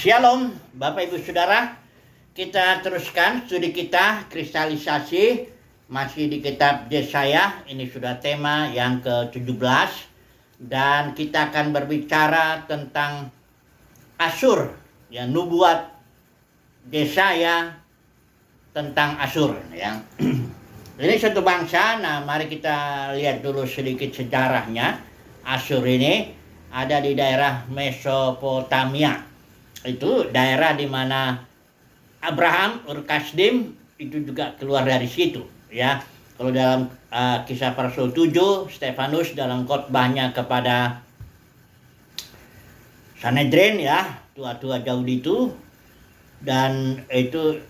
Shalom Bapak Ibu Saudara, kita teruskan studi kita kristalisasi masih di kitab Yesaya. Ini sudah tema yang ke-17 dan kita akan berbicara tentang Asyur, ya, nubuat Yesaya tentang Asyur, ya. Ini satu bangsa. Nah, mari kita lihat dulu sedikit sejarahnya. Asyur ini ada di daerah Mesopotamia. Itu daerah di mana Abraham, Ur Kasdim itu juga keluar dari situ, ya. Kalau dalam Kisah para Rasul 7, Stefanus dalam khotbahnya kepada Sanhedrin, ya, tua-tua Yahudi itu, dan itu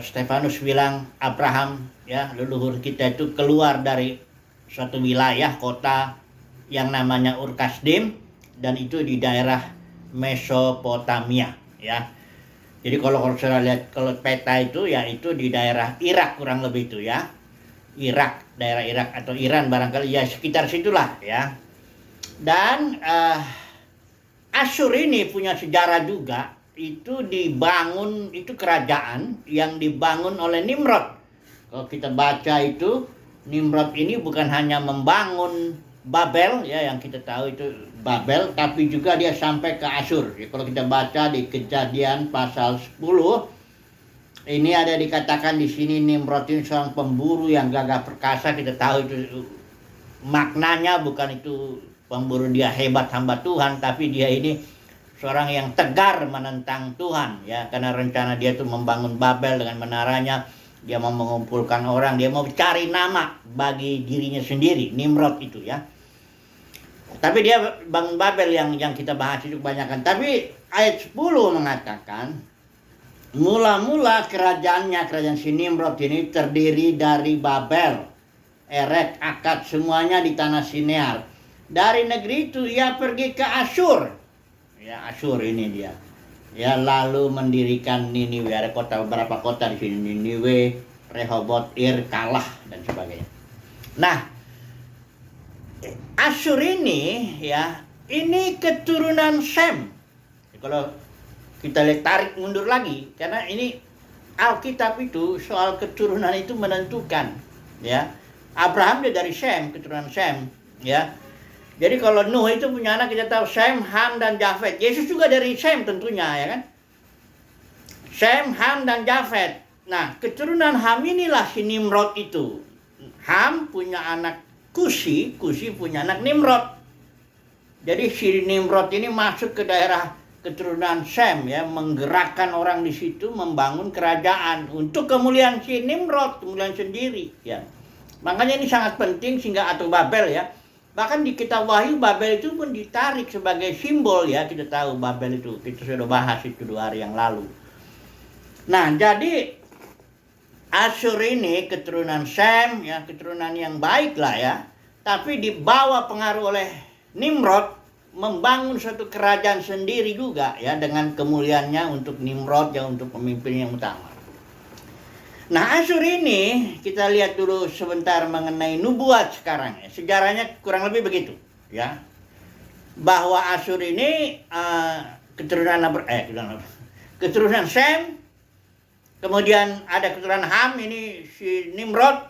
Stefanus bilang Abraham, ya, leluhur kita itu keluar dari suatu wilayah kota yang namanya Ur Kasdim, dan itu di daerah Mesopotamia, ya. Jadi kalau saudara lihat kalau peta itu, ya, itu di daerah Irak kurang lebih itu, ya. Irak, daerah Irak atau Iran barangkali, ya, sekitar situlah, ya. Dan Asyur ini punya sejarah juga. Itu dibangun, itu kerajaan yang dibangun oleh Nimrod. Kalau kita baca itu, Nimrod ini bukan hanya membangun Babel, ya, yang kita tahu itu Babel, tapi juga dia sampai ke Asyur. Ya, kalau kita baca di Kejadian pasal 10, ini ada dikatakan di sini Nimrod ini seorang pemburu yang gagah perkasa. Kita tahu itu maknanya bukan itu pemburu dia hebat hamba Tuhan, tapi dia ini seorang yang tegar menentang Tuhan, ya, karena rencana dia itu membangun Babel dengan menaranya. Dia mau mengumpulkan orang, dia mau cari nama bagi dirinya sendiri, Nimrod itu, ya. Tapi dia bangun Babel yang kita bahas itu kebanyakan. Tapi ayat 10 mengatakan mula-mula kerajaan si Nimrod ini terdiri dari Babel, Erek, Akad, semuanya di tanah Sinear. Dari negeri itu ia pergi ke Asyur. Ya, Asyur ini dia. Ya, lalu mendirikan Niniwe. Ada beberapa kota di sini, Niniwe, Rehoboth, Ir, Kalah, dan sebagainya. Nah, Asyur ini, ya, ini keturunan Sem. Kalau kita lihat tarik mundur lagi, karena ini Alkitab itu soal keturunan itu menentukan, ya. Abraham dia dari Sem, keturunan Sem, ya. Jadi kalau Nuh itu punya anak, kita tahu Sem, Ham, dan Jafet. Yesus juga dari Sem tentunya, ya kan. Sem, Ham, dan Jafet. Nah, keturunan Ham inilah si Nimrod itu. Ham punya anak Kusi punya anak Nimrod. Jadi si Nimrod ini masuk ke daerah keturunan Sem, ya, menggerakkan orang di situ membangun kerajaan untuk kemuliaan si Nimrod, kemuliaan sendiri, ya. Makanya ini sangat penting sehingga atau Babel, ya. Bahkan di kitab Wahyu Babel itu pun ditarik sebagai simbol, ya. Kita tahu Babel itu, kita sudah bahas itu 2 hari yang lalu. Nah, jadi Asyur ini keturunan Sem, ya, keturunan yang baik lah, ya. Tapi dibawa pengaruh oleh Nimrod membangun suatu kerajaan sendiri juga, ya, dengan kemuliaannya untuk Nimrod, ya, untuk pemimpin yang utama. Nah, Asyur ini kita lihat dulu sebentar mengenai nubuat sekarang, ya. Sejarahnya kurang lebih begitu, ya. Bahwa Asyur ini keturunan Sem. Kemudian ada keturunan Ham, ini si Nimrod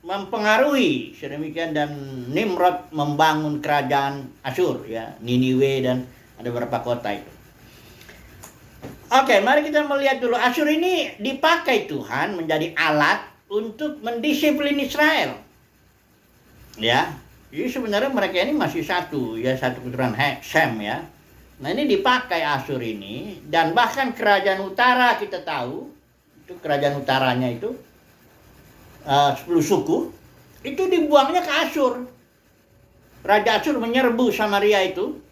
mempengaruhi sedemikian, dan Nimrod membangun kerajaan Asyur, ya, Niniwe, dan ada beberapa kota itu. Oke, mari kita melihat dulu. Asyur ini dipakai Tuhan menjadi alat untuk mendisiplin Israel, ya. Jadi sebenarnya mereka ini masih satu, ya, satu keturunan Sem, ya. Nah, ini dipakai Asyur ini, dan bahkan kerajaan utara kita tahu, itu kerajaan utaranya itu 10 suku itu dibuangnya ke Asyur. Raja Asyur menyerbu Samaria itu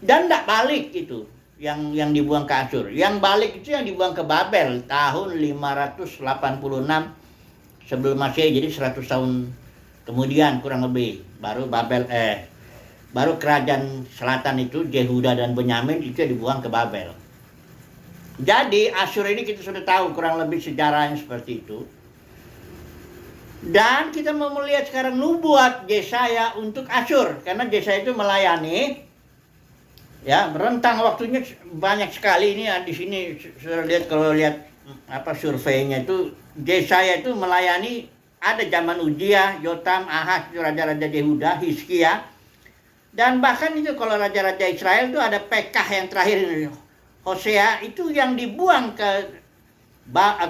dan tidak balik itu yang dibuang ke Asyur. Yang balik itu yang dibuang ke Babel tahun 586 sebelum Masehi. Jadi 100 tahun kemudian kurang lebih baru baru kerajaan selatan itu Yehuda dan Benyamin itu dibuang ke Babel. Jadi Asyur ini kita sudah tahu kurang lebih sejarahnya seperti itu. Dan kita mau melihat sekarang nubuat Yesaya untuk Asyur, karena Yesaya itu melayani Ya, rentang waktunya banyak sekali ini di sini sudah lihat kalau lihat apa surveinya itu Yesaya itu melayani ada zaman Uzia, Yotam, Ahaz, itu raja-raja Yehuda, Hizkia, dan bahkan itu kalau raja-raja Israel itu ada Pekah yang terakhir ini. Hosea itu yang dibuang ke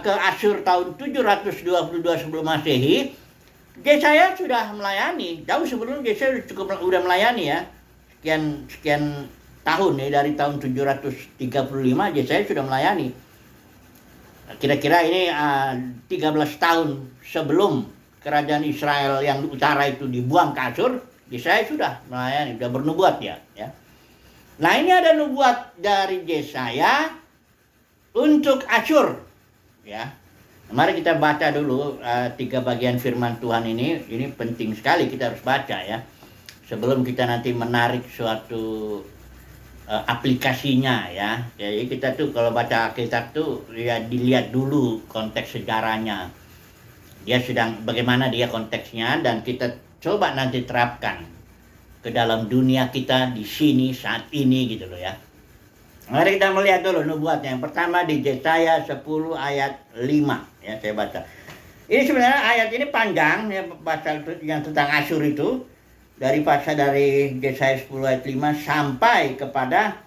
Asyur tahun 722 sebelum Masehi. Yesaya sudah melayani jauh sebelum Yesaya sudah melayani ya. Sekian tahun ya, dari tahun 735 Yesaya sudah melayani. Kira-kira ini 13 tahun sebelum kerajaan Israel yang utara itu dibuang ke Asyur, Yesaya sudah melayani, sudah bernubuat ya. Nah, ini ada nubuat dari Yesaya untuk Asyur ya. Mari kita baca dulu 3 bagian firman Tuhan ini penting sekali kita harus baca ya. Sebelum kita nanti menarik suatu aplikasinya ya. Jadi kita tuh kalau baca Alkitab tuh ya dilihat dulu konteks sejarahnya. Dia bagaimana dia konteksnya, dan kita coba nanti terapkan ke dalam dunia kita di sini saat ini gitu loh ya. Mari kita melihat dulu nubuatnya. Yang pertama di Yesaya 10 ayat 5 ya, saya baca. Ini sebenarnya ayat ini panjang ya, pasal yang tentang Asyur itu. Dari Yesaya 10 ayat 5 sampai kepada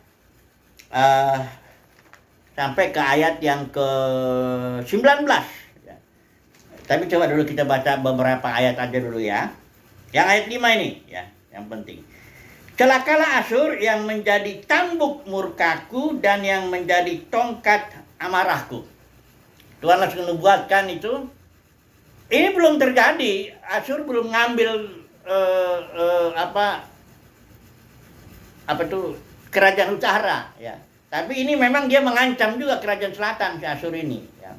sampai ke ayat yang ke-19 ya. Tapi coba dulu kita baca beberapa ayat aja dulu ya. Yang ayat 5 ini ya, yang penting. Celakalah Asyur yang menjadi tambuk murkaku dan yang menjadi tongkat amarahku. Tuhan langsung menubuatkan itu. Ini belum terjadi. Asyur belum ngambil kerajaan utara ya. Tapi ini memang dia mengancam juga kerajaan selatan si Asyur ini ya.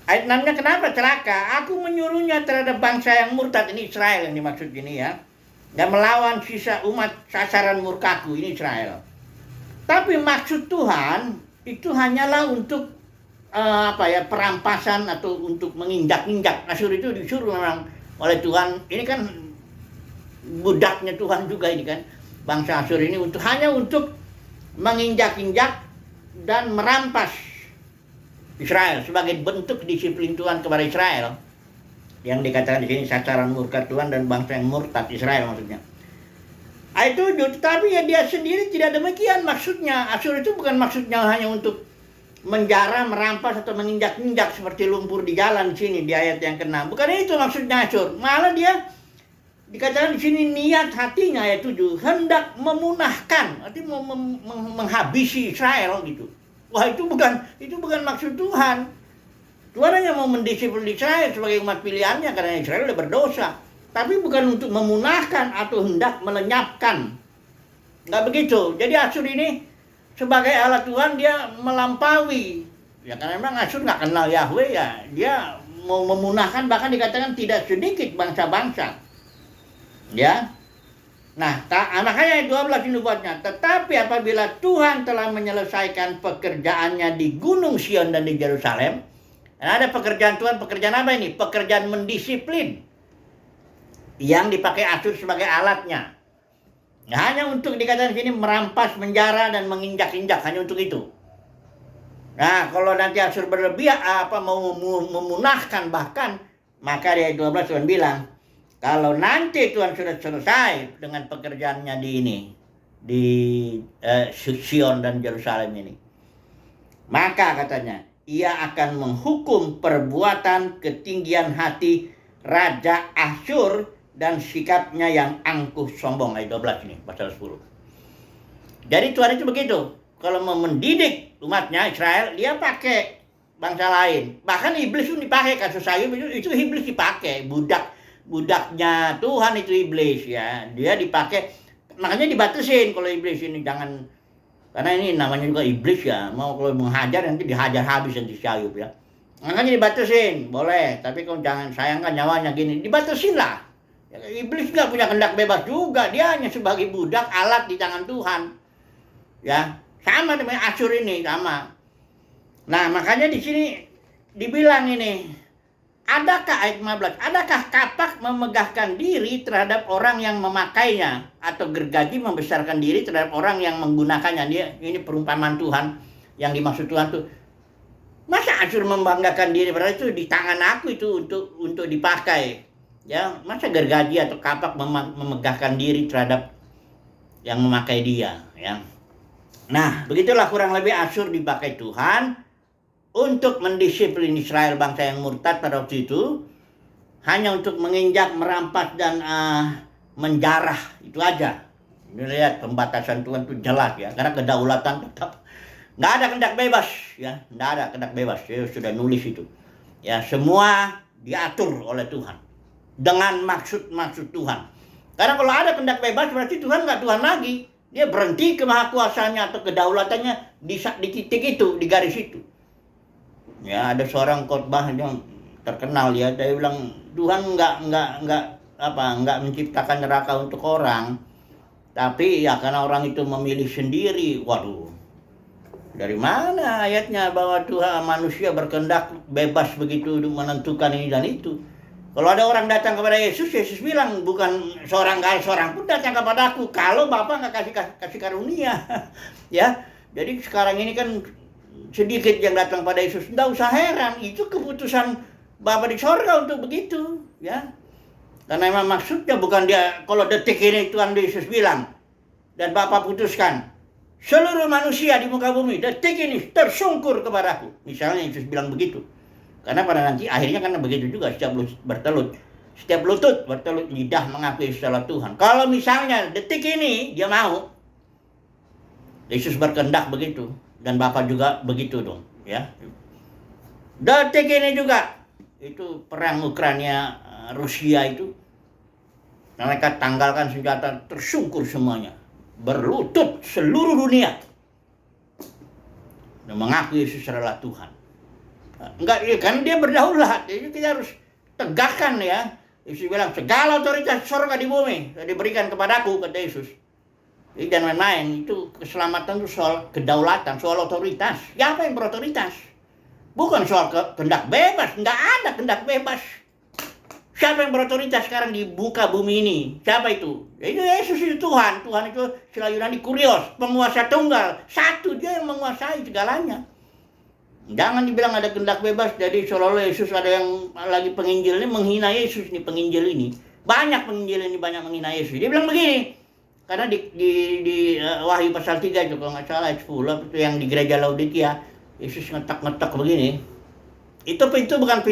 Ayat 6-nya kenapa celaka? Aku menyuruhnya terhadap bangsa yang murtad, ini Israel yang dimaksud ini ya. Dan melawan sisa umat sasaran murkaku, ini Israel. Tapi maksud Tuhan itu hanyalah untuk perampasan atau untuk menginjak-injak. Asyur itu disuruh memang oleh Tuhan, ini kan budaknya Tuhan juga ini kan, bangsa Asyur ini hanya untuk menginjak-injak dan merampas Israel sebagai bentuk disiplin Tuhan kepada Israel, yang dikatakan di sini sasaran murka Tuhan dan bangsa yang murtad, Israel maksudnya. Ayat 7, tetapi ya dia sendiri tidak demikian maksudnya. Asyur itu bukan maksudnya hanya untuk menjara, merampas atau menginjak-injak seperti lumpur di jalan di sini di ayat yang ke-6. Bukan itu maksudnya Asyur. Malah dia dikatakan di sini niat hatinya ayat 7 hendak memunahkan, artinya menghabisi Israel gitu. Wah, itu bukan maksud Tuhan. Tuhan hanya mau mendisiplin Israel sebagai umat pilihannya karena Israel sudah berdosa. Tapi bukan untuk memunahkan atau hendak melenyapkan. Enggak begitu. Jadi Asyur ini sebagai alat Tuhan dia melampaui. Ya karena memang Asyur nggak kenal Yahweh ya. Dia mau memunahkan, bahkan dikatakan tidak sedikit bangsa-bangsa. Ya. Nah, makanya ayat 12 nubuatnya. Tetapi apabila Tuhan telah menyelesaikan pekerjaannya di Gunung Sion dan di Yerusalem. Ada pekerjaan Tuhan, pekerjaan apa ini? Pekerjaan mendisiplin. Yang dipakai Asyur sebagai alatnya. Hanya untuk dikatakan sini merampas, menjara dan menginjak-injak, hanya untuk itu. Nah, kalau nanti Asyur berlebih mau memunahkan bahkan, maka di ayat 12 Tuhan bilang, kalau nanti Tuhan sudah selesai dengan pekerjaannya di Sion dan Yerusalem ini, maka katanya ia akan menghukum perbuatan ketinggian hati Raja Asyur dan sikapnya yang angkuh sombong. Ayat 12 ini, pasal 10. Jadi Tuhan itu begitu. Kalau mau mendidik umatnya Israel, dia pakai bangsa lain. Bahkan iblis itu dipakai, kasus Ayub itu iblis dipakai. Budaknya Tuhan itu iblis ya. Dia dipakai, makanya dibatasin kalau iblis ini, jangan, karena ini namanya juga iblis ya. Mau kalau menghajar nanti dihajar habis nanti si Ayub ya. Makanya dibatasin, boleh. Tapi kalau jangan sayangkan nyawanya gini, dibatasin lah. Iblis nggak punya kehendak bebas juga, dia hanya sebagai budak, alat di tangan Tuhan. Ya, sama dengan Asyur ini sama. Nah, makanya di sini dibilang ini, adakah ayat 15, adakah kapak memegahkan diri terhadap orang yang memakainya, atau gergaji membesarkan diri terhadap orang yang menggunakannya? Ini perumpamaan Tuhan, yang dimaksud Tuhan tuh, masa Asyur membanggakan diri, padahal itu di tangan aku itu untuk dipakai. Ya, masa gergaji atau kapak memegahkan diri terhadap yang memakai dia, ya. Nah, begitulah kurang lebih Asyur dipakai Tuhan untuk mendisiplin Israel, bangsa yang murtad pada waktu itu, hanya untuk menginjak, merampas, dan menjarah, itu aja. Ini lihat pembatasan Tuhan itu jelas ya, karena kedaulatan tetap. Nggak ada kehendak bebas, ya, nggak ada kehendak bebas. Saya sudah nulis itu. Ya, semua diatur oleh Tuhan dengan maksud Tuhan. Karena kalau ada kehendak bebas, berarti Tuhan nggak Tuhan lagi. Dia berhenti kemahakuasaannya atau kedaulatannya di titik itu, di garis itu. Ya, ada seorang khotbah yang terkenal ya, dia bilang Tuhan nggak menciptakan neraka untuk orang, tapi ya karena orang itu memilih sendiri. Waduh, dari mana ayatnya bahwa Tuhan manusia berkehendak bebas begitu menentukan ini dan itu? Kalau ada orang datang kepada Yesus, Yesus bilang bukan seorang pun datang kepada aku kalau Bapa nggak kasih karunia. Ya, jadi sekarang ini kan sedikit yang datang pada Yesus. Nggak usah heran, itu keputusan Bapa di sorga untuk begitu, ya. Karena memang maksudnya bukan dia, kalau detik ini Tuhan Yesus bilang dan Bapa putuskan, seluruh manusia di muka bumi detik ini tersungkur kepadaku. Misalnya Yesus bilang begitu. Karena pada nanti akhirnya kan begitu juga, setiap lutut bertelut, lidah mengakui salah Tuhan. Kalau misalnya detik ini dia mau, Yesus berkehendak begitu, dan Bapa juga begitu dong, ya. Detik ini juga, itu perang Ukraina Rusia itu, mereka tanggalkan senjata, tersungkur semuanya, berlutut seluruh dunia, dan mengakui Yesus adalah Tuhan. Enggak, ya, kan dia berdaulat, jadi kita harus tegakkan ya. Yesus bilang segala otoritas surga di bumi diberikan kepadaku, kata Yesus. Jadi jangan main-main, itu keselamatan itu soal kedaulatan, soal otoritas. Siapa yang berotoritas? Bukan soal kehendak bebas, nggak ada kehendak bebas. Siapa yang berotoritas sekarang di muka bumi ini? Siapa itu? Itu Yesus, itu Tuhan. Tuhan itu istilah Yunani kurios, penguasa tunggal. Satu, dia yang menguasai segalanya. Jangan dibilang ada kehendak bebas, jadi seolah-olah Yesus ada yang lagi penginjil ini menghina Yesus nih, penginjil ini. Banyak penginjil ini banyak menghina Yesus. Dia bilang begini, karena di Wahyu pasal 3 itu kalau nggak salah ayat 10 itu yang di gereja Laodikia, Yesus ngetak-ngetak begini. Itu pintu bukan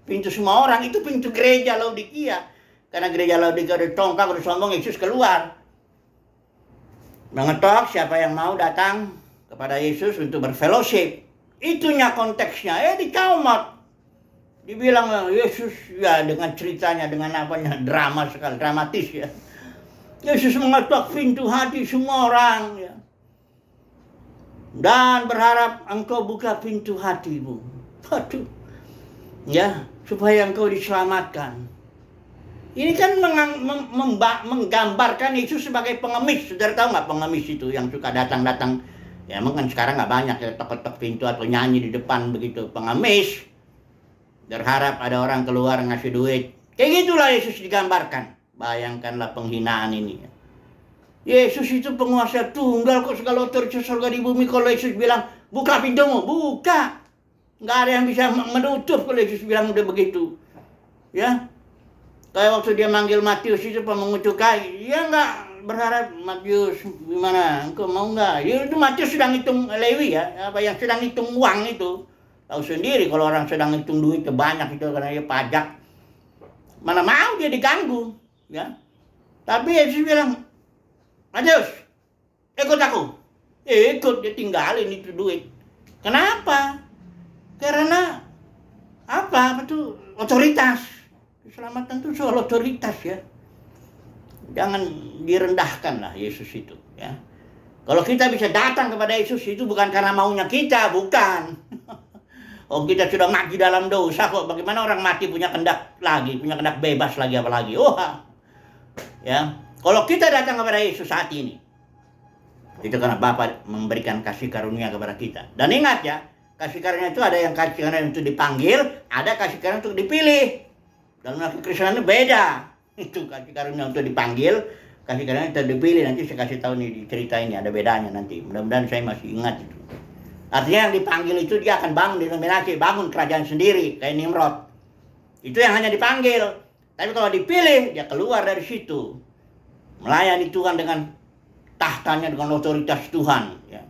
pintu semua orang, itu pintu gereja Laodikia. Karena gereja Laodikia udah tongkang, udah sombong, Yesus keluar. Mengetok siapa yang mau datang kepada Yesus untuk berfellowship. Itunya konteksnya, dicomot. Dibilang Yesus ya dengan ceritanya, dengan apanya, drama sekali, dramatis ya. Yesus mengetok pintu hati semua orang ya. Dan berharap engkau buka pintu hatimu. Aduh. Ya, supaya engkau diselamatkan. Ini kan menggambarkan Yesus sebagai pengemis. Saudara tahu nggak pengemis itu yang suka datang-datang? Ya emang kan sekarang nggak banyak ya, ketok-ketok pintu atau nyanyi di depan begitu. Pengemis, berharap ada orang keluar ngasih duit. Kayak gitulah Yesus digambarkan. Bayangkanlah penghinaan ini. Yesus itu penguasa tunggal kok, segala otoritas surga di bumi. Kalau Yesus bilang buka pintumu, buka. Nggak ada yang bisa menutup kalau Yesus bilang udah begitu. Ya, kayak waktu dia manggil Matius itu pemungut cukai, ya nggak berharap Matius gimana, engkau mau nggak? Ya itu Matius sedang hitung Lewi ya, apa yang sedang hitung uang itu. Tahu sendiri kalau orang sedang hitung duit banyak itu karena dia pajak. Mana mau dia diganggu, ya. Tapi Yesus bilang, Matius, ikut aku. Ikut, dia tinggalin itu duit. Kenapa? Karena apa tuh otoritas. Keselamatan itu soal otoritas ya. Jangan direndahkan lah Yesus itu ya. Kalau kita bisa datang kepada Yesus itu bukan karena maunya kita, bukan. Oh kita sudah mati dalam dosa kok. Bagaimana orang mati punya kehendak lagi, punya kehendak bebas lagi apalagi. Ya. Kalau kita datang kepada Yesus saat ini, itu karena Bapa memberikan kasih karunia kepada kita. Dan ingat ya, Kasih karunia itu ada yang kasih karunia untuk dipanggil, ada kasih karunia untuk dipilih. Dalam kekristenan itu beda. Itu kasih karunia untuk dipanggil, kasih karunia untuk dipilih. Nanti saya kasih tahu nih di cerita ini ada bedanya nanti. Mudah-mudahan saya masih ingat itu. Artinya yang dipanggil itu dia akan bangun denominasi, bangun kerajaan sendiri kayak Nimrod. Itu yang hanya dipanggil. Tapi kalau dipilih, dia keluar dari situ. Melayani Tuhan dengan tahtanya, dengan otoritas Tuhan. Ya.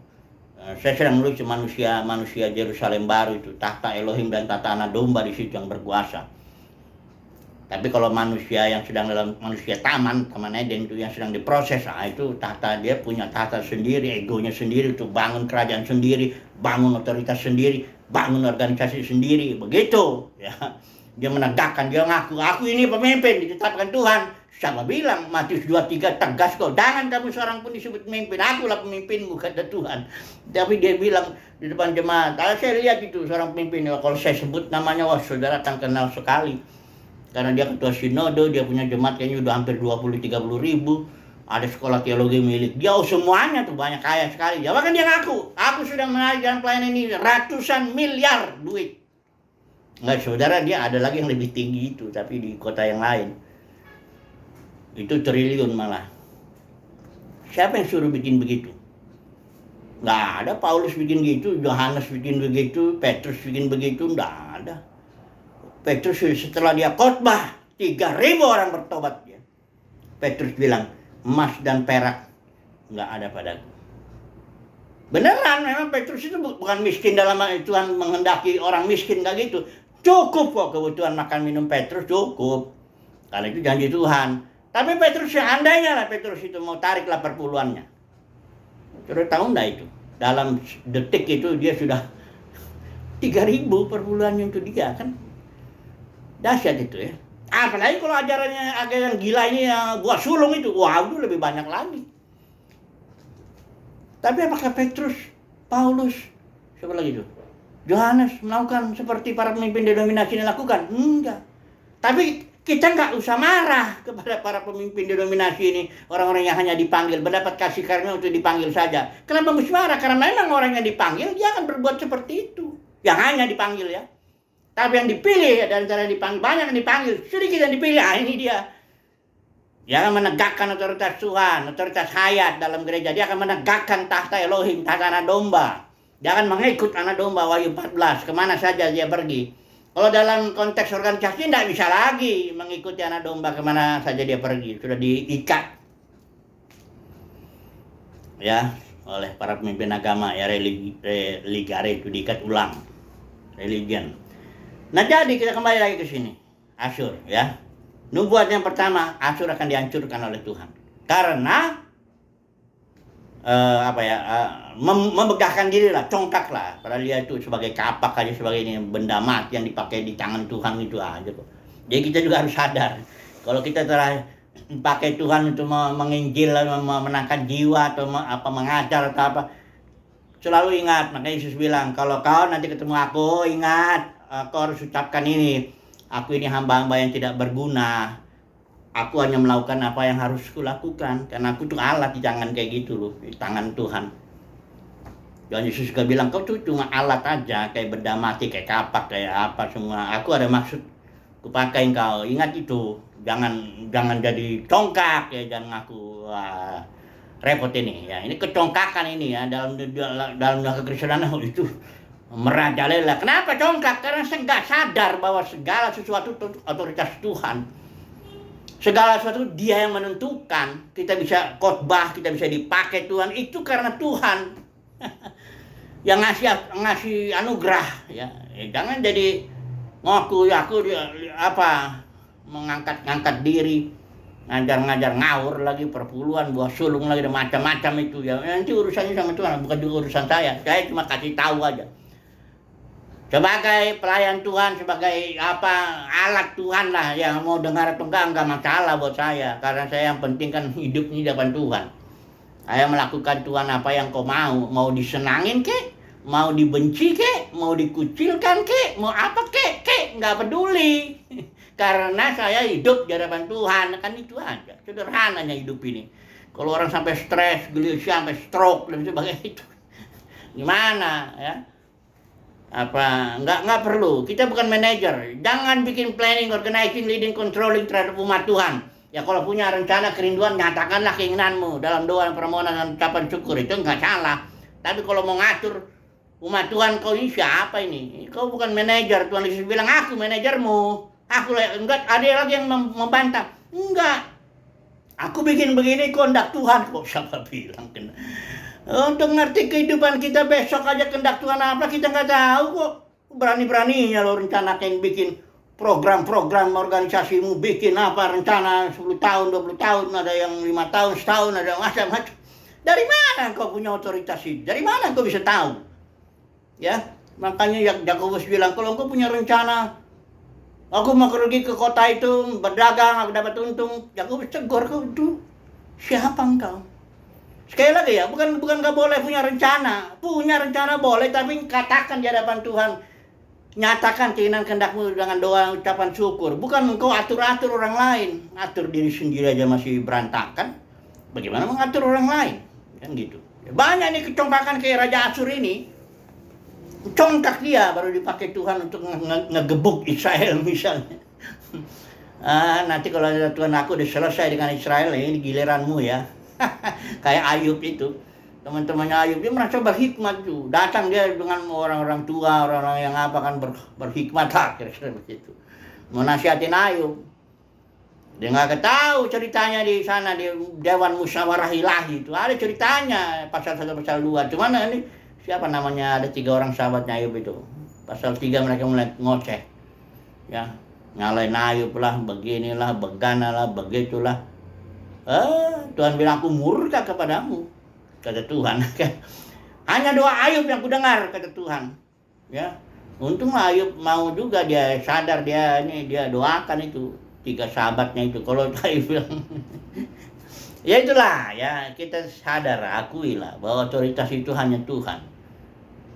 Saya sedang menulis manusia Yerusalem baru itu. Tahta Elohim dan tahta anak domba di situ yang berkuasa. Tapi kalau manusia yang sedang dalam manusia taman Eden itu yang sedang diproses, itu tahta dia punya tahta sendiri, egonya sendiri untuk bangun kerajaan sendiri, bangun otoritas sendiri, bangun organisasi sendiri, begitu. Ya. Dia menegakkan, dia ngaku, aku ini pemimpin, ditetapkan Tuhan. Siapa bilang, Matius 23 tegas kok, jangan kamu seorang pun disebut pemimpin, akulah pemimpinmu, kata Tuhan. Tapi dia bilang di depan jemaat, kalau saya lihat itu seorang pemimpin, kalau saya sebut namanya, wah saudara akan kenal sekali. Karena dia ketua sinode, dia punya jemaat kayaknya udah hampir 20-30 ribu. Ada sekolah teologi milik dia, semuanya tuh banyak kaya sekali. Ya bahkan dia ngaku, aku sudah mengajarkan pelayanan ini ratusan miliar duit. Enggak saudara, dia ada lagi yang lebih tinggi itu, tapi di kota yang lain. Itu triliun malah. Siapa yang suruh bikin begitu? Nggak ada. Paulus bikin gitu, Yohanes bikin begitu, Petrus bikin begitu, nggak ada. Petrus setelah dia khotbah 3.000 orang bertobat ya. Petrus bilang, emas dan perak nggak ada padaku. Beneran, memang Petrus itu bukan miskin dalam Tuhan menghendaki orang miskin, nggak gitu. Cukup kok kebutuhan makan minum Petrus, cukup. Karena itu janji Tuhan. Tapi Petrus seandainya lah Petrus itu mau tariklah perpuluhannya. Sudah tahu enggak itu? Dalam detik itu dia sudah 3.000 perpuluhannya untuk dia kan. Dahsyat itu ya. Apalagi kalau ajaran gila ini yang gua sulung itu, wah itu lebih banyak lagi. Tapi apakah Petrus, Paulus, siapa lagi itu? Yohanes melakukan seperti para pemimpin denominasi ini lakukan? Enggak. Tapi kita nggak usah marah kepada para pemimpin denominasi ini, orang-orang yang hanya dipanggil, mendapat kasih karunia untuk dipanggil saja. Kenapa mesti marah? Karena memang orang yang dipanggil, dia akan berbuat seperti itu. Yang hanya dipanggil ya. Tapi yang dipilih, dan cara dipanggil, banyak yang dipanggil, sedikit yang dipilih, ini dia. Dia akan menegakkan otoritas Tuhan, otoritas hayat dalam gereja. Dia akan menegakkan tahta Elohim, tahta anak domba. Dia akan mengikut anak domba, Wahyu 14, kemana saja dia pergi. Kalau dalam konteks organisasi tidak bisa lagi mengikuti anak domba kemana saja dia pergi. Sudah diikat ya oleh para pemimpin agama ya, religare itu diikat ulang. Religion. Nah jadi kita kembali lagi ke sini. Asyur ya. Nubuat yang pertama, Asyur akan dihancurkan oleh Tuhan. Karena memegahkan diri lah, congkak lah. Padahal dia itu sebagai kapak aja, sebagai ini benda mati yang dipakai di tangan Tuhan itu aja kok. Jadi kita juga harus sadar, kalau kita telah pakai Tuhan untuk menginjil, menangkan jiwa atau mengajar atau apa, selalu ingat. Makanya Yesus bilang, kalau kau nanti ketemu aku, ingat, kau harus ucapkan ini, aku ini hamba-hamba yang tidak berguna. Aku hanya melakukan apa yang harus kulakukan. Karena aku tuh alat di tangan kayak gitu loh. Di tangan Tuhan. Dan Yesus juga bilang, kau tuh cuma alat aja. Kayak benda mati, kayak kapak, kayak apa semua. Aku ada maksud, kupakai kau. Ingat itu. Jangan jadi congkak ya. Jangan ngaku repot ini ya. Ini kecongkakan ini ya. Dalam kekristenan itu merajalela. Kenapa congkak? Karena saya nggak sadar bahwa segala sesuatu itu otoritas Tuhan. Segala sesuatu dia yang menentukan. Kita bisa khotbah, kita bisa dipakai Tuhan, itu karena Tuhan yang ngasih anugerah ya. Jangan jadi ngaku aku mengangkat diri, ngajar ngawur lagi, perpuluhan, buah sulung lagi, dan macam-macam itu ya. Nanti urusannya sama Tuhan, bukan juga urusan saya. Saya cuma kasih tahu aja. Sebagai pelayan Tuhan, sebagai alat Tuhan lah, yang mau dengar atau enggak masalah buat saya. Karena saya yang penting kan hidup ini di depan Tuhan. Saya melakukan Tuhan apa yang kau mau disenangin kek, mau dibenci kek, mau dikucilkan kek, mau apa kek, nggak peduli. Karena saya hidup di hadapan Tuhan, kan itu aja. Sederhananya hidup ini. Kalau orang sampai stres, gelisah, sampai stroke dan sebagainya itu, gimana ya? Nggak perlu. Kita bukan manajer. Jangan bikin planning, organizing, leading, controlling terhadap umat Tuhan. Ya kalau punya rencana kerinduan, nyatakanlah keinginanmu dalam doa, permohonan, dan ucapan syukur, itu nggak salah. Tapi kalau mau ngatur umat Tuhan, kau ini siapa ini? Kau bukan manajer. Tuhan Yesus bilang, aku manajermu. Aku enggak, ada lagi yang membantah. Enggak. Aku bikin begini kehendak Tuhan. Kok siapa bilang? Untuk ngerti kehidupan kita besok aja kehendak Tuhan apa kita nggak tahu kok. Berani-beraninya lo rencanakan bikin program-program organisasimu, bikin apa rencana 10 tahun, 20 tahun, ada yang 5 tahun, setahun, ada yang macam-macam. Dari mana kau punya otoritas itu? Dari mana kau bisa tahu? Ya, makanya Yakobus bilang, kalau kau punya rencana, aku mau pergi ke kota itu, berdagang, aku dapat untung. Yakobus tegur, kau itu siapa engkau? Sekali lagi ya, bukan nggak boleh punya rencana. Punya rencana boleh, tapi katakan di hadapan Tuhan. Nyatakan keinginan kehendakmu dengan doa, ucapan syukur. Bukan engkau atur-atur orang lain. Atur diri sendiri aja masih berantakan. Bagaimana mengatur orang lain? Kan gitu. Banyak nih kecongkakan kayak Raja Asyur ini. Congkak dia baru dipakai Tuhan untuk ngegebuk Israel misalnya. Nanti kalau ada Tuhan aku udah selesai dengan Israel, ini giliranmu ya. Kayak Ayub itu, teman-temannya Ayub, dia merasa berhikmat tuh. Datang dia dengan orang-orang tua, orang-orang yang apa kan berhikmat lah, kira-kira begitu. Menasihatin Ayub. Dia nggak tahu ceritanya di sana di Dewan Musyawarah Ilahi itu. Ada ceritanya pasal 1 pasal 2. Cuman ini siapa namanya, ada 3 orang sahabatnya Ayub itu. Pasal 3 mereka mulai ngoceh. Ya, nyalain Ayub lah, beginilah, beganalah, begitulah. Tuhan bilang, aku murka kepadamu, kata Tuhan. Hanya doa Ayub yang kudengar, kata Tuhan. Ya, untung Ayub mau juga, dia sadar, dia doakan itu 3 sahabatnya itu. Kalau Ayub bilang, ya itulah ya, kita sadar, akuilah bahwa otoritas itu hanya Tuhan,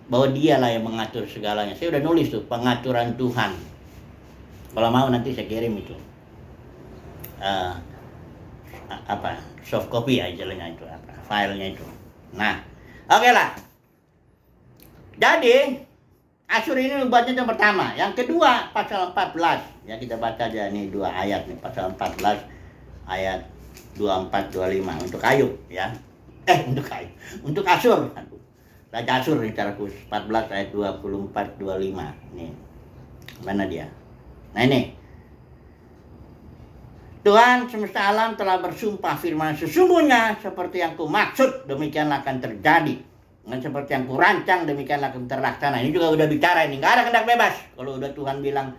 bahwa dialah yang mengatur segalanya. Saya udah nulis tuh pengaturan Tuhan. Kalau mau nanti saya kirim itu. Soft copy aja itu, filenya itu. Nah, oke lah. Jadi Asyur ini nubuatnya yang pertama. Yang kedua pasal 14. Ya kita baca aja nih 2 ayat nih, pasal 14 ayat 24 25 untuk Ayub ya. Untuk Asyur. Raja Asyur secara khusus 14 ayat 24 25. Nih. Mana dia? Nah ini. Tuhan semesta alam telah bersumpah firman, sesungguhnya seperti yang kumaksud demikianlah akan terjadi, dan seperti yang kurancang demikianlah akan terlaksana. Ini juga udah bicara, ini nggak ada kehendak bebas. Kalau udah Tuhan bilang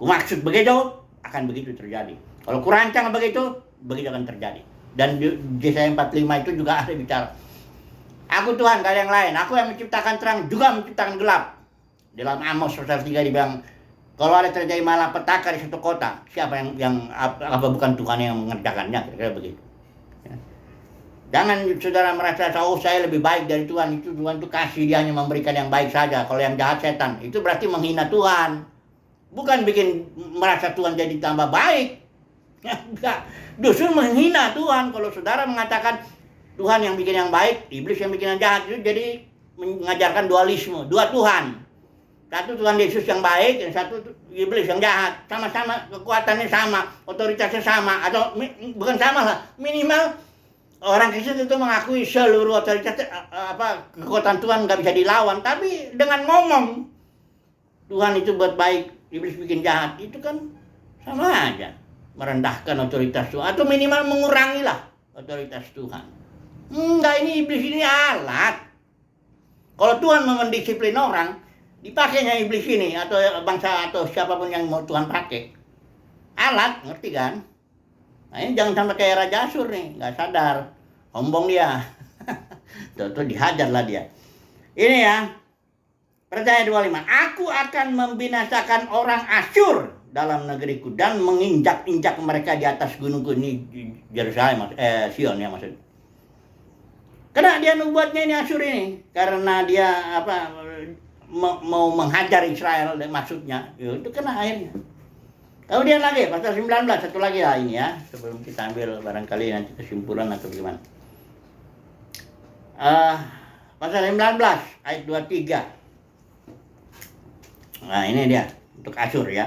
kumaksud begitu, akan begitu terjadi. Kalau kurancang begitu akan terjadi. Dan di Yesaya 45 itu juga ada bicara, aku Tuhan, gak ada yang lain, aku yang menciptakan terang juga menciptakan gelap. Dalam Amos pasal 3 dibilang, kalau ada terjadi malapetaka di satu kota, siapa yang apa bukan Tuhan yang mengerjakannya, kira-kira begitu. Ya. Jangan saudara merasa, oh saya lebih baik dari Tuhan. Itu Tuhan itu kasih, dia hanya memberikan yang baik saja. Kalau yang jahat setan, itu berarti menghina Tuhan. Bukan bikin merasa Tuhan jadi tambah baik. Enggak, justru menghina Tuhan. Kalau saudara mengatakan Tuhan yang bikin yang baik, iblis yang bikin yang jahat, itu jadi mengajarkan dualisme, 2 Tuhan. Satu Tuhan Yesus yang baik, yang satu iblis yang jahat. Sama-sama kekuatannya sama, otoritasnya sama, atau bukan sama lah, minimal orang Kristen itu mengakui seluruh otoritas kekuatan Tuhan nggak bisa dilawan. Tapi dengan ngomong Tuhan itu buat baik, iblis bikin jahat, itu kan sama aja merendahkan otoritas Tuhan, atau minimal mengurangi lah otoritas Tuhan. Enggak, ini iblis ini alat. Kalau Tuhan mau mendisiplin orang, dipakainya iblis ini atau bangsa atau siapapun yang mau Tuhan pakai, alat, ngerti kan? Nah ini jangan sampai kayak Raja Asyur nih, nggak sadar, sombong dia. Tuh dihajarlah dia. Ini ya, percaya 25, aku akan membinasakan orang Asyur dalam negeriku dan menginjak-injak mereka di atas gunungku. Ini Yerusalem, Sion ya maksudnya. Karena dia nubuatnya ini Asyur ini, karena dia mau menghajar Israel, maksudnya itu kena akhirnya. Kemudian lagi pasal 19, satu lagi lah ini ya, sebelum kita ambil barangkali nanti kesimpulan atau gimana. Pasal 19 ayat 23. Nah ini dia untuk Asyur ya.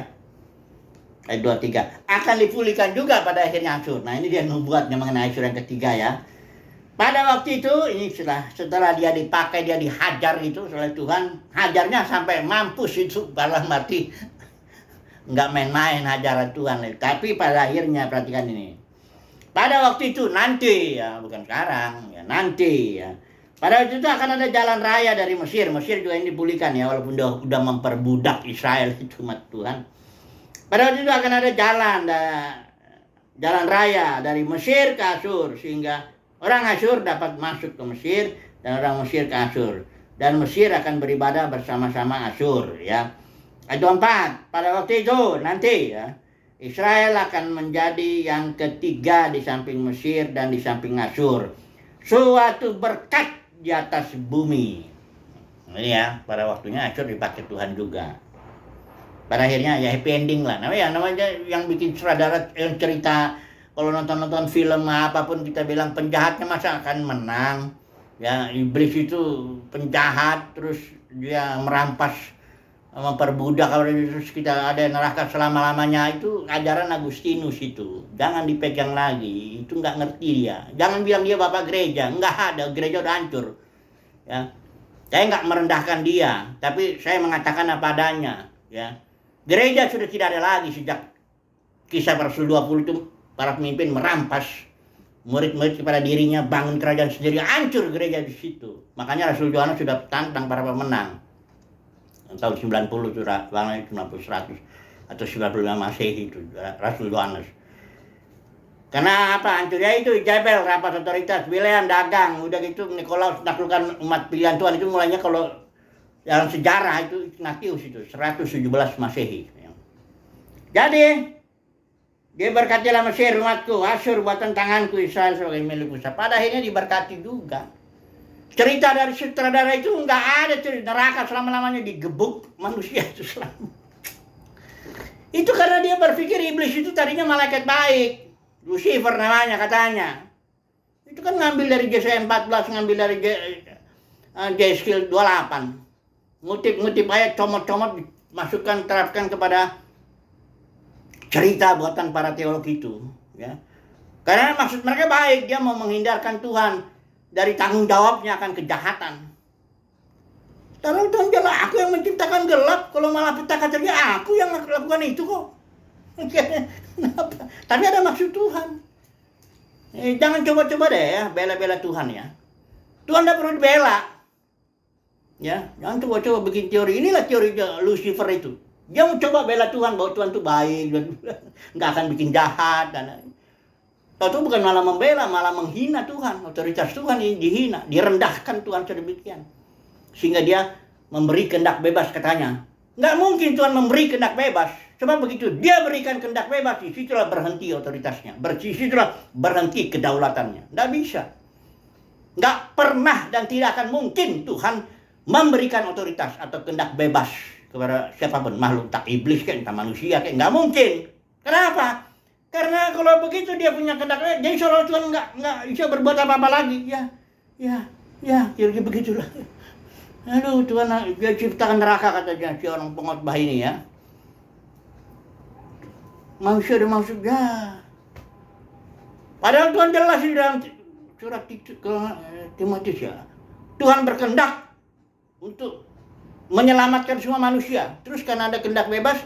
Ayat 23. Akan dipulihkan juga pada akhirnya Asyur. Nah ini dia nubuatnya mengenai Asyur yang ketiga ya. Pada waktu itu, ini setelah dia dipakai, dia dihajar itu oleh Tuhan. Hajarnya sampai mampus itu, dalam arti nggak main-main hajaran Tuhan. Tapi pada akhirnya, perhatikan ini. Pada waktu itu, nanti, ya bukan sekarang, ya nanti ya. Pada waktu itu akan ada jalan raya dari Mesir. Mesir juga ini dipulihkan ya, walaupun udah memperbudak Israel itu umat Tuhan. Pada waktu itu akan ada jalan raya dari Mesir ke Asyur, sehingga orang Asyur dapat masuk ke Mesir dan orang Mesir ke Asyur. Dan Mesir akan beribadah bersama-sama Asyur ya. Ayat 4, pada waktu itu nanti ya, Israel akan menjadi yang ketiga di samping Mesir dan di samping Asyur. Suatu berkat di atas bumi. Ini ya, pada waktunya Asyur dipakai Tuhan juga. Pada akhirnya ya happy ending lah. Namanya yang bikin sutradara cerita, kalau nonton film apapun kita bilang penjahatnya masa akan menang. Ya, iblis itu penjahat, terus dia merampas, memperbudak, kalau terus kita ada neraka selama-lamanya. Itu ajaran Agustinus itu. Jangan dipegang lagi, itu nggak ngerti dia. Jangan bilang dia bapak gereja, nggak ada, gereja udah hancur. Ya. Saya nggak merendahkan dia, tapi saya mengatakan apa adanya. Ya. Gereja sudah tidak ada lagi sejak Kisah Rasul 20 itu, para pemimpin merampas murid-murid kepada dirinya, bangun kerajaan sendiri, hancur gereja di situ. Makanya Rasul Yohanes sudah tantang para pemenang. Tahun 90 itu, 90 100 atau 95 Masehi itu Rasul Yohanes. Karena apa? Hancurnya itu Jebel, rapat otoritas, Bileam dagang, udah gitu Nikolaus menaklukkan umat pilihan Tuhan. Itu mulainya kalau dalam sejarah itu Ignatius itu 117 Masehi. Jadi dia berkatilah Mesir umatku, Asyur buatan tanganku, Israel sebagai milikku. Pada akhirnya diberkati juga. Cerita dari sutradara itu nggak ada cerita neraka selama-lamanya digebuk manusia itu selama. Itu karena dia berpikir iblis itu tadinya malaikat baik, Lucifer namanya katanya. Itu kan ngambil dari Yesaya 14, ngambil dari Yeskiel 28. Ngutip ayat, comot-comot, masukkan, terapkan kepada cerita buatan para teolog itu ya. Karena maksud mereka baik, dia mau menghindarkan Tuhan dari tanggung jawabnya akan kejahatan. Taruh Tuhan bilang, aku yang menciptakan gelap, kalau malah petaka terjadi aku yang melakukan itu kok. Kenapa? Tapi ada maksud Tuhan. Jangan coba-coba deh ya bela-bela Tuhan ya. Tuhan tidak perlu dibela. Ya, jangan coba-coba bikin teori. Inilah teori Lucifer itu. Dia mau coba bela Tuhan, bahwa Tuhan itu baik, nggak akan bikin jahat. Itu bukan malah membela, malah menghina Tuhan. Otoritas Tuhan ini dihina, direndahkan Tuhan sedemikian. Sehingga dia memberi kehendak bebas katanya. Nggak mungkin Tuhan memberi kehendak bebas. Sebab begitu dia berikan kehendak bebas, disitulah berhenti otoritasnya. Disitulah berhenti kedaulatannya. Nggak bisa. Nggak pernah dan tidak akan mungkin Tuhan memberikan otoritas atau kehendak bebas kepada siapapun, makhluk, tak iblis kan, tak manusia kan, nggak mungkin. Kenapa? Karena kalau begitu dia punya kehendak, jadi seolah Tuhan nggak bisa berbuat apa-apa lagi. Ya, kira-kira begitulah. Aduh, Tuhan dia ciptakan neraka katanya si orang pengkhotbah ini ya. Manusia ada maksud ya. Padahal Tuhan jelas di dalam surat ke Timotius ya. Tuhan berkehendak untuk menyelamatkan semua manusia. Terus karena ada kehendak bebas,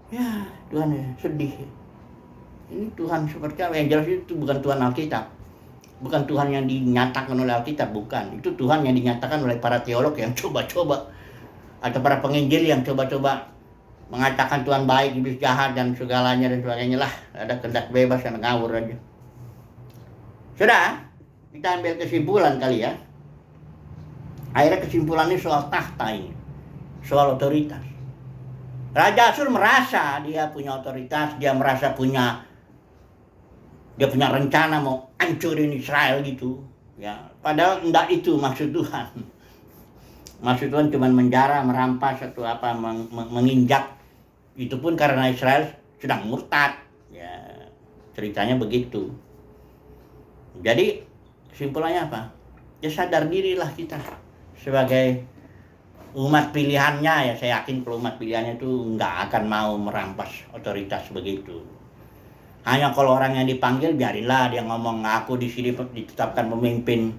ya Tuhan ya, sedih. Ini Tuhan seperti apa? Yang jelas itu bukan Tuhan Alkitab. Bukan Tuhan yang dinyatakan oleh Alkitab, bukan. Itu Tuhan yang dinyatakan oleh para teolog yang coba-coba. Atau para penginjil yang coba-coba mengatakan Tuhan baik, iblis jahat, dan segalanya dan sebagainya lah. Ada kehendak bebas yang ngawur aja. Sudah, kita ambil kesimpulan kali ya. Akhirnya kesimpulannya soal tahta ini, soal otoritas. Raja Asyur merasa dia punya otoritas, dia merasa punya rencana mau hancurin Israel gitu. Ya, padahal enggak itu maksud Tuhan. Maksud Tuhan cuma menjara, merampas atau apa, menginjak. Itu pun karena Israel sedang murtad. Ya, ceritanya begitu. Jadi kesimpulannya apa? Ya sadar dirilah kita sebagai umat pilihannya, ya saya yakin kalau umat pilihannya itu nggak akan mau merampas otoritas begitu. Hanya kalau orang yang dipanggil, biarinlah dia ngomong, aku di sini ditetapkan pemimpin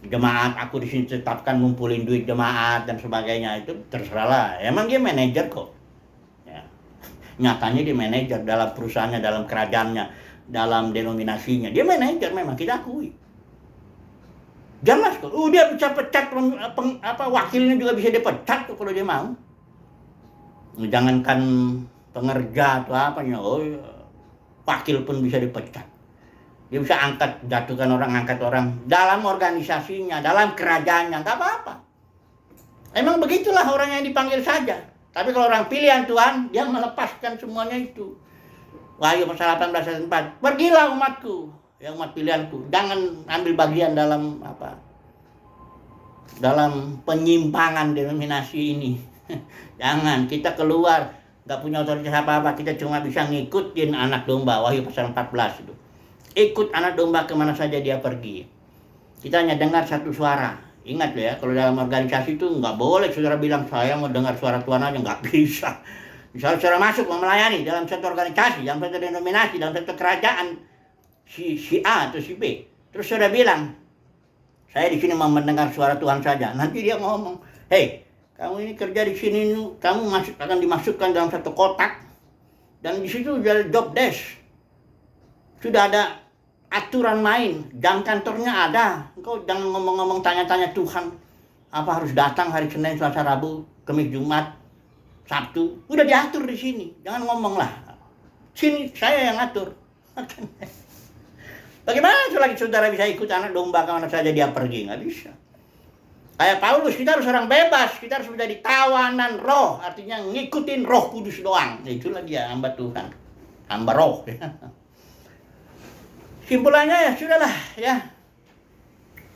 jemaat, aku di sini ditetapkan ngumpulin duit jemaat dan sebagainya, itu terserahlah. Emang dia manajer kok. Ya. Nyatanya dia manajer dalam perusahaannya, dalam kerajaannya, dalam denominasinya. Dia manajer memang, kita akui. Jelas kok. Dia bisa pecat wakilnya juga bisa dipecat tuh kalau dia mau. Jangankan pengerja atau apanya, wakil pun bisa dipecat. Dia bisa jatuhkan orang, angkat orang dalam organisasinya, dalam kerajaannya, nggak apa-apa. Emang begitulah orang yang dipanggil saja. Tapi kalau orang pilihan Tuhan, dia melepaskan semuanya itu. Wahyu pasal 18 ayat 4. Pergilah umatku, yang umat pilihanku, jangan ambil bagian dalam dalam penyimpangan denominasi ini. Jangan, kita keluar, nggak punya otoritas apa-apa, kita cuma bisa ngikutin anak domba. Wahyu pasal 14 itu. Ikut anak domba kemana saja dia pergi. Kita hanya dengar satu suara. Ingat ya, kalau dalam organisasi itu nggak boleh saudara bilang saya mau dengar suara Tuhan aja, nggak bisa. Misalnya saudara masuk mau melayani dalam satu organisasi, dalam satu denominasi, dalam satu kerajaan, si A atau si B, terus saudara bilang, saya di sini mau mendengar suara Tuhan saja. Nanti dia ngomong, hei, kamu ini kerja di sini, kamu akan dimasukkan dalam satu kotak, dan di situ ada job desk, sudah ada aturan main, jam kantornya ada. Engkau jangan ngomong-ngomong tanya-tanya Tuhan, apa harus datang hari Senin, Selasa, Rabu, Kamis, Jumat, Sabtu, udah diatur di sini. Jangan ngomong lah, sini saya yang atur. Bagaimana selagi saudara bisa ikut anak domba kemana saja dia pergi? Nggak bisa. Kayak Paulus, kita harus orang bebas, kita harus menjadi tawanan roh, artinya ngikutin Roh Kudus doang. Itulah dia hamba Tuhan, hamba roh. Simpulannya ya sudahlah ya.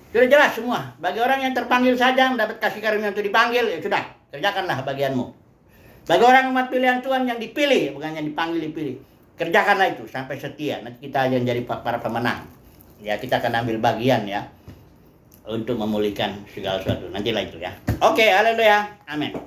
Sudah jelas semua. Bagi orang yang terpanggil saja mendapat kasih karunia untuk dipanggil, ya sudah, kerjakanlah bagianmu. Bagi orang umat pilihan Tuhan yang dipilih, bukan yang dipanggil, dipilih, kerjakanlah itu sampai setia. Nanti kita akan jadi para pemenang. Ya, kita akan ambil bagian ya untuk memulihkan segala sesuatu. Nantilah itu ya. Oke, haleluya. Amin.